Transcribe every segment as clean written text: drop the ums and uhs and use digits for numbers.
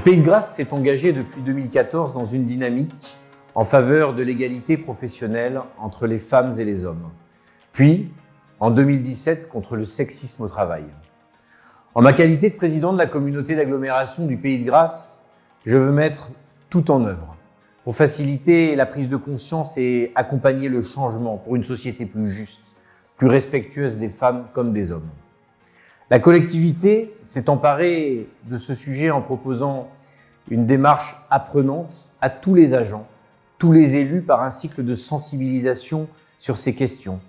Pays de Grâce s'est engagé depuis 2014 dans une dynamique en faveur de l'égalité professionnelle entre les femmes et les hommes, puis en 2017 contre le sexisme au travail. En ma qualité de président de la communauté d'agglomération du Pays de Grâce, je veux mettre tout en œuvre pour faciliter la prise de conscience et accompagner le changement pour une société plus juste, plus respectueuse des femmes comme des hommes. La collectivité s'est emparée de ce sujet en proposant une démarche apprenante à tous les agents, tous les élus par un cycle de sensibilisation sur ces questions.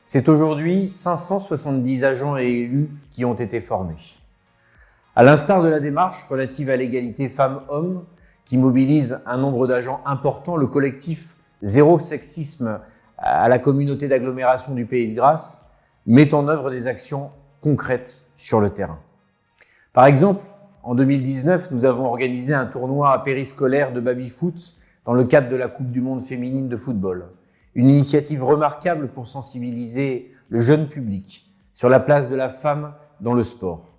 C'est aujourd'hui 570 agents et élus qui ont été formés. À l'instar de la démarche relative à l'égalité femmes-hommes, qui mobilise un nombre d'agents important, le collectif Zéro Sexisme à la communauté d'agglomération du Pays de Grâce met en œuvre des actions concrètes sur le terrain. Par exemple, en 2019, nous avons organisé un tournoi périscolaire de baby-foot dans le cadre de la Coupe du monde féminine de football. Une initiative remarquable pour sensibiliser le jeune public sur la place de la femme dans le sport.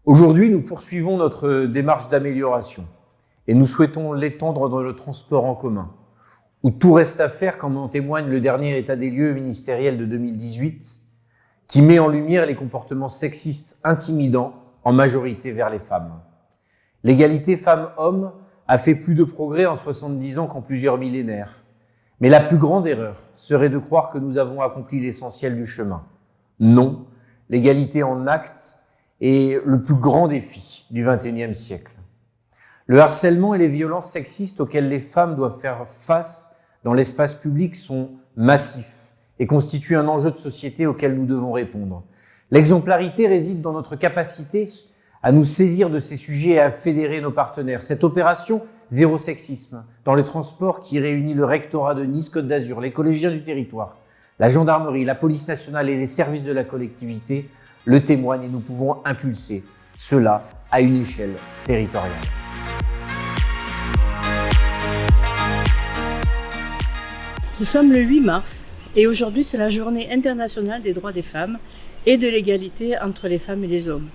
Aujourd'hui, nous poursuivons notre démarche d'amélioration et nous souhaitons l'étendre dans le transport en commun, où tout reste à faire, comme en témoigne le dernier état des lieux ministériel de 2018, qui met en lumière les comportements sexistes intimidants, en majorité vers les femmes. L'égalité femmes-hommes a fait plus de progrès en 70 ans qu'en plusieurs millénaires. Mais la plus grande erreur serait de croire que nous avons accompli l'essentiel du chemin. Non, l'égalité en actes est le plus grand défi du XXIe siècle. Le harcèlement et les violences sexistes auxquelles les femmes doivent faire face dans l'espace public sont massifs et constituent un enjeu de société auquel nous devons répondre. L'exemplarité réside dans notre capacité à nous saisir de ces sujets et à fédérer nos partenaires. Cette opération Zéro Sexisme dans les transports qui réunit le rectorat de Nice, Côte d'Azur, les collégiens du territoire, la gendarmerie, la police nationale et les services de la collectivité le témoignent et nous pouvons impulser cela à une échelle territoriale. Nous sommes le 8 mars et aujourd'hui c'est la journée internationale des droits des femmes et de l'égalité entre les femmes et les hommes.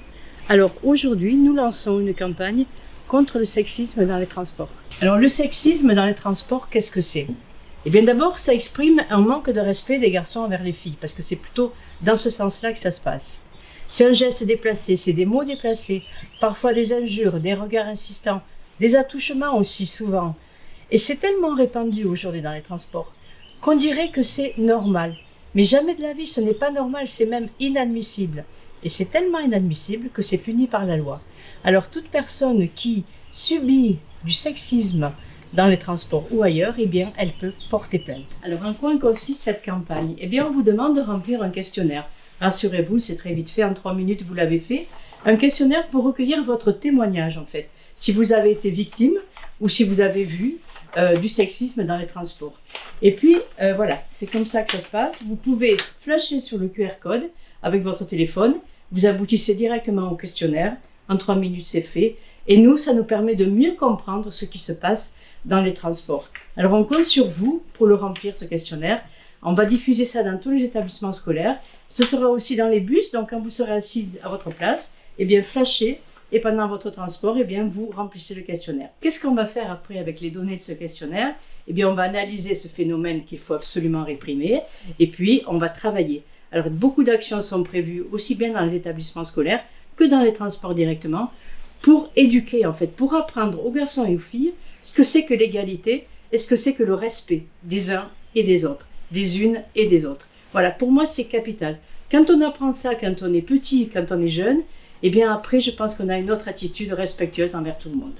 Alors aujourd'hui, nous lançons une campagne contre le sexisme dans les transports. Alors le sexisme dans les transports, qu'est-ce que c'est ? Eh bien d'abord, ça exprime un manque de respect des garçons envers les filles, parce que c'est plutôt dans ce sens-là que ça se passe. C'est un geste déplacé, c'est des mots déplacés, parfois des injures, des regards insistants, des attouchements aussi souvent. Et c'est tellement répandu aujourd'hui dans les transports qu'on dirait que c'est normal. Mais jamais de la vie, ce n'est pas normal, c'est même inadmissible. Et c'est tellement inadmissible que c'est puni par la loi. Alors toute personne qui subit du sexisme dans les transports ou ailleurs, eh bien, elle peut porter plainte. Alors en quoi consiste cette campagne ? Eh bien, on vous demande de remplir un questionnaire. Rassurez-vous, c'est très vite fait, en 3 minutes vous l'avez fait. Un questionnaire pour recueillir votre témoignage en fait. Si vous avez été victime ou si vous avez vu du sexisme dans les transports. Et puis voilà, c'est comme ça que ça se passe. Vous pouvez flasher sur le QR code avec votre téléphone. Vous aboutissez directement au questionnaire. En 3 minutes, c'est fait. Et nous, ça nous permet de mieux comprendre ce qui se passe dans les transports. Alors, on compte sur vous pour le remplir, ce questionnaire. On va diffuser ça dans tous les établissements scolaires. Ce sera aussi dans les bus. Donc, quand vous serez assis à votre place, eh bien, flashez. Et pendant votre transport, eh bien, vous remplissez le questionnaire. Qu'est-ce qu'on va faire après avec les données de ce questionnaire ? Eh bien, on va analyser ce phénomène qu'il faut absolument réprimer. Et puis, on va travailler. Alors, beaucoup d'actions sont prévues aussi bien dans les établissements scolaires que dans les transports directement pour éduquer, en fait, pour apprendre aux garçons et aux filles ce que c'est que l'égalité et ce que c'est que le respect des uns et des autres, des unes et des autres. Voilà, pour moi, c'est capital. Quand on apprend ça, quand on est petit, quand on est jeune, eh bien après, je pense qu'on a une autre attitude respectueuse envers tout le monde.